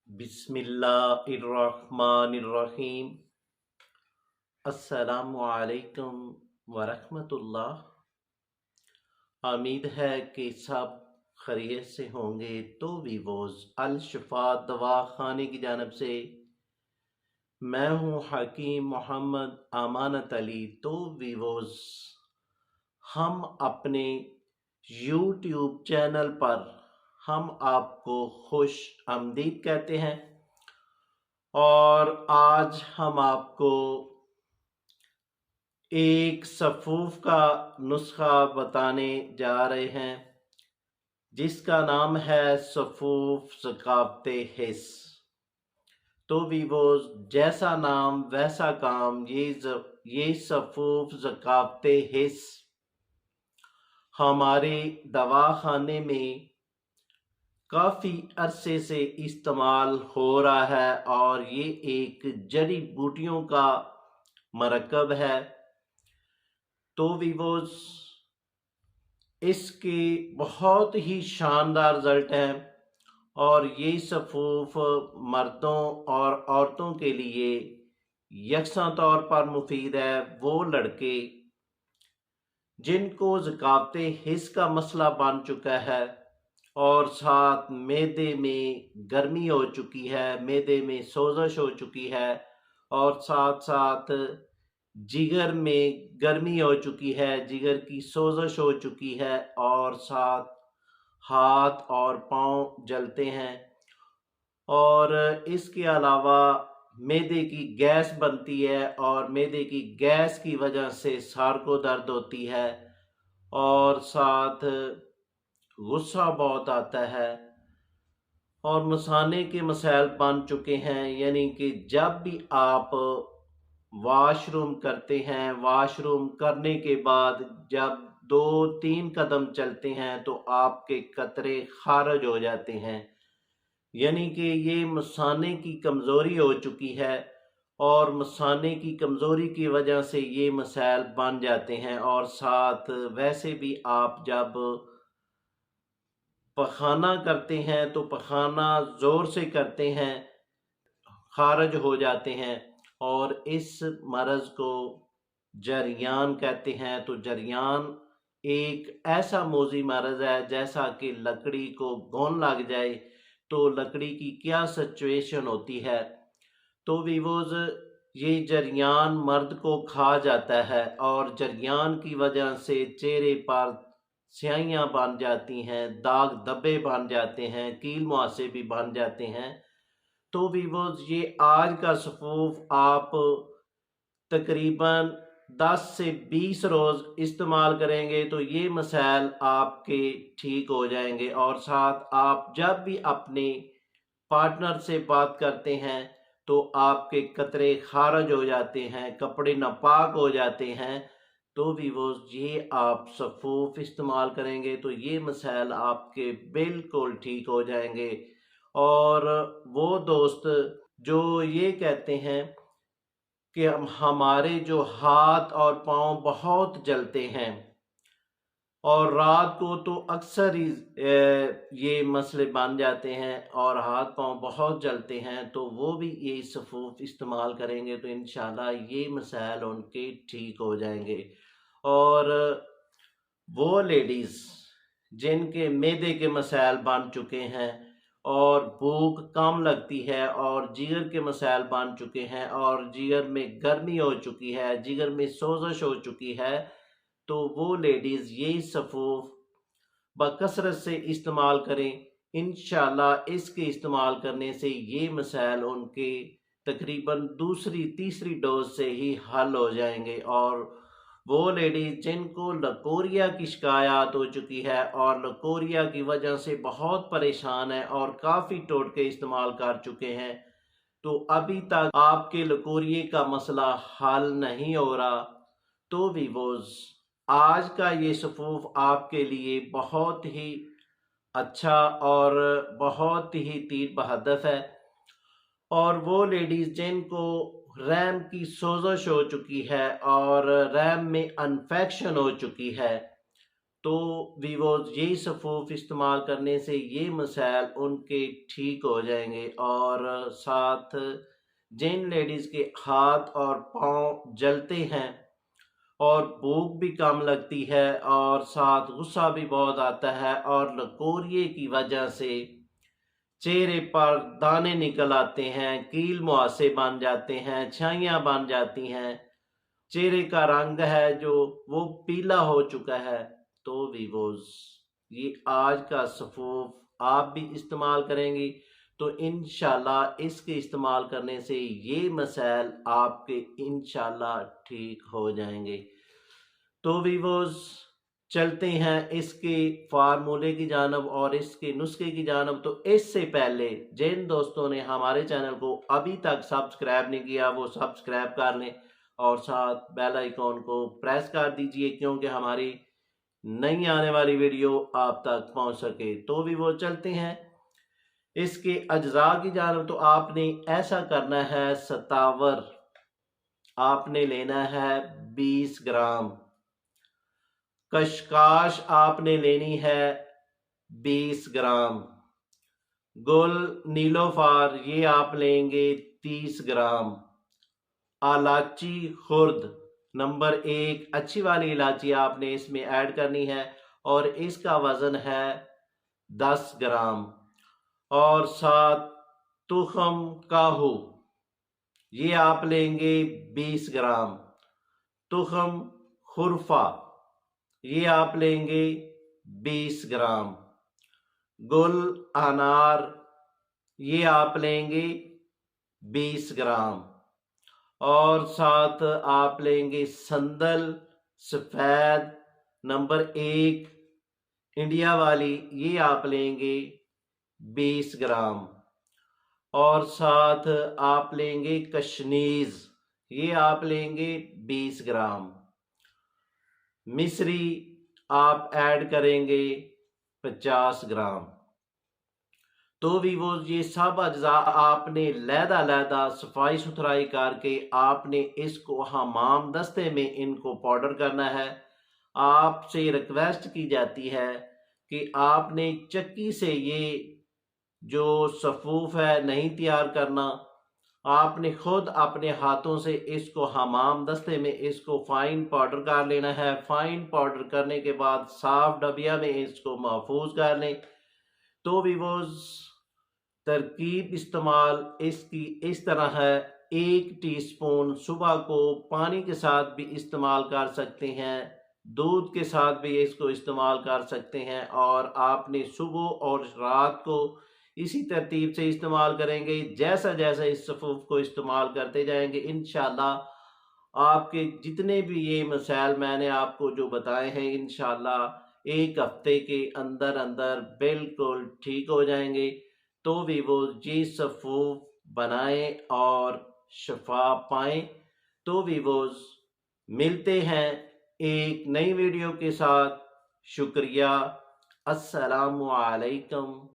بسم اللہ الرحمن الرحیم۔ السلام علیکم ورحمۃ اللہ۔ امید ہے کہ سب خیریت سے ہوں گے۔ تو ویووز الشفا دوا خانے کی جانب سے میں ہوں حکیم محمد امانت علی۔ تو ویووز ہم اپنے یوٹیوب چینل پر ہم آپ کو خوش آمدید کہتے ہیں، اور آج ہم آپ کو ایک صفوف کا نسخہ بتانے جا رہے ہیں جس کا نام ہے صفوف ثقافت حس۔ تو ویووز جیسا نام ویسا کام، یہ صفوف ثقافت حس ہمارے دواخانے میں کافی عرصے سے استعمال ہو رہا ہے، اور یہ ایک جڑی بوٹیوں کا مرکب ہے۔ تو ویووز اس کے بہت ہی شاندار رزلٹ ہیں، اور یہ صفوف مردوں اور عورتوں کے لیے یکساں طور پر مفید ہے۔ وہ لڑکے جن کو ثقافت حس کا مسئلہ بن چکا ہے، اور ساتھ معدے میں گرمی ہو چکی ہے، معدے میں سوزش ہو چکی ہے، اور ساتھ ساتھ جگر میں گرمی ہو چکی ہے، جگر کی سوزش ہو چکی ہے، اور ساتھ ہاتھ اور پاؤں جلتے ہیں، اور اس کے علاوہ معدے کی گیس بنتی ہے، اور معدے کی گیس کی وجہ سے سار کو درد ہوتی ہے، اور ساتھ غصہ بہت آتا ہے، اور مثانے کے مسائل بن چکے ہیں۔ یعنی کہ جب بھی آپ واش روم کرتے ہیں، واش روم کرنے کے بعد جب 2-3 قدم چلتے ہیں تو آپ کے قطرے خارج ہو جاتے ہیں، یعنی کہ یہ مثانے کی کمزوری ہو چکی ہے، اور مثانے کی کمزوری کی وجہ سے یہ مسائل بن جاتے ہیں۔ اور ساتھ ویسے بھی آپ جب پخانہ کرتے ہیں تو پخانہ زور سے کرتے ہیں، خارج ہو جاتے ہیں، اور اس مرض کو جریان کہتے ہیں۔ تو جریان ایک ایسا موذی مرض ہے، جیسا کہ لکڑی کو گھن لگ جائے تو لکڑی کی کیا سچویشن ہوتی ہے۔ تو ویووز یہ جریان مرد کو کھا جاتا ہے، اور جریان کی وجہ سے چہرے پر سیاہیاں بن جاتی ہیں، داغ دھبے بن جاتے ہیں، کیل مہاسے بھی بن جاتے ہیں۔ تو ویووز یہ آج کا صفوف آپ تقریباً 10 سے 20 روز استعمال کریں گے تو یہ مسائل آپ کے ٹھیک ہو جائیں گے۔ اور ساتھ آپ جب بھی اپنے پارٹنر سے بات کرتے ہیں تو آپ کے قطرے خارج ہو جاتے ہیں، کپڑے ناپاک ہو جاتے ہیں۔ تو ویووز یہ آپ صفوف استعمال کریں گے تو یہ مسائل آپ کے بالکل ٹھیک ہو جائیں گے۔ اور وہ دوست جو یہ کہتے ہیں کہ ہمارے جو ہاتھ اور پاؤں بہت جلتے ہیں، اور رات کو تو اکثر ہی یہ مسئلے بن جاتے ہیں اور ہاتھ پاؤں بہت جلتے ہیں، تو وہ بھی یہ صفوف استعمال کریں گے تو انشاءاللہ یہ مسائل ان کے ٹھیک ہو جائیں گے۔ اور وہ لیڈیز جن کے معدے کے مسائل بن چکے ہیں، اور بھوک کم لگتی ہے، اور جگر کے مسائل بن چکے ہیں، اور جگر میں گرمی ہو چکی ہے، جگر میں سوزش ہو چکی ہے، تو وہ لیڈیز یہ صفوف بکثرت سے استعمال کریں۔ انشاءاللہ اس کے استعمال کرنے سے یہ مسائل ان کے تقریباً دوسری تیسری ڈوز سے ہی حل ہو جائیں گے۔ اور وہ لیڈیز جن کو لکوریا کی شکایات ہو چکی ہے، اور لکوریا کی وجہ سے بہت پریشان ہے، اور کافی ٹوٹکے استعمال کر چکے ہیں، تو ابھی تک آپ کے لکوریے کا مسئلہ حل نہیں ہو رہا، تو ویووز آج کا یہ صفوف آپ کے لیے بہت ہی اچھا اور بہت ہی تیر بہدف ہے۔ اور وہ لیڈیز جن کو رحم کی سوزش ہو چکی ہے، اور رحم میں انفیکشن ہو چکی ہے، تو ویوز یہی صفوف استعمال کرنے سے یہ مسائل ان کے ٹھیک ہو جائیں گے، اور ساتھ جن لیڈیز کے ہاتھ اور پاؤں جلتے ہیں اور بھوک بھی کم لگتی ہے اور ساتھ غصہ بھی بہت آتا ہے اور لکوریے کی وجہ سے چہرے پر دانے نکل آتے ہیں، کیل مہاسے بن جاتے ہیں، چھائیاں بن جاتی ہیں، چہرے کا رنگ ہے جو وہ پیلا ہو چکا ہے، تو ویوز یہ آج کا صفوف آپ بھی استعمال کریں گی تو انشاءاللہ اس کے استعمال کرنے سے یہ مسائل آپ کے انشاءاللہ ٹھیک ہو جائیں گے۔ تو ویوز چلتے ہیں اس کے فارمولے کی جانب اور اس کے نسخے کی جانب۔ تو اس سے پہلے جن دوستوں نے ہمارے چینل کو ابھی تک سبسکرائب نہیں کیا وہ سبسکرائب کر لیں اور ساتھ بیل آئیکن کو پریس کر دیجئے کیونکہ ہماری نئی آنے والی ویڈیو آپ تک پہنچ سکے۔ تو بھی وہ چلتے ہیں اس کے اجزاء کی جانب۔ تو آپ نے ایسا کرنا ہے، ستاور آپ نے لینا ہے 20 گرام، کشکاش آپ نے لینی ہے 20 گرام، گل نیلوفار یہ آپ لیں گے 30 گرام، الائچی خرد نمبر 1 اچھی والی الائچی آپ نے اس میں ایڈ کرنی ہے اور اس کا وزن ہے 10 گرام، اور ساتھ تخم کاہو یہ آپ لیں گے 20 گرام، تخم خرفہ یہ آپ لیں گے 20 گرام، گل انار یہ آپ لیں گے 20 گرام، اور ساتھ آپ لیں گے سندل سفید نمبر 1 انڈیا والی یہ آپ لیں گے 20 گرام، اور ساتھ آپ لیں گے کشنیز یہ آپ لیں گے 20 گرام، مصری آپ ایڈ کریں گے 50 گرام۔ تو بھی وہ یہ سب اجزاء آپ نے علیحدہ صفائی ستھرائی کر کے آپ نے اس کو حمام دستے میں ان کو پاؤڈر کرنا ہے۔ آپ سے ریکویسٹ کی جاتی ہے کہ آپ نے چکی سے یہ جو صفوف ہے نہیں تیار کرنا، آپ نے خود اپنے ہاتھوں سے اس کو حمام دستے میں اس کو فائن پاؤڈر کر لینا ہے۔ فائن پاؤڈر کرنے کے بعد صاف ڈبیا میں اس کو محفوظ کر لیں۔ تو بھی وہ ترکیب استعمال اس کی اس طرح ہے، 1 ٹی سپون صبح کو پانی کے ساتھ بھی استعمال کر سکتے ہیں، دودھ کے ساتھ بھی اس کو استعمال کر سکتے ہیں، اور آپ نے صبح اور رات کو اسی ترتیب سے استعمال کریں گے۔ جیسا جیسا اس صفوف کو استعمال کرتے جائیں گے انشاءاللہ آپ کے جتنے بھی یہ مسائل میں نے آپ کو جو بتائے ہیں انشاءاللہ 1 ہفتے کے اندر اندر بالکل ٹھیک ہو جائیں گے۔ تو بھی وہ یہ صفوف بنائیں اور شفا پائیں۔ تو بھی وہ ملتے ہیں ایک نئی ویڈیو کے ساتھ۔ شکریہ، السلام علیکم۔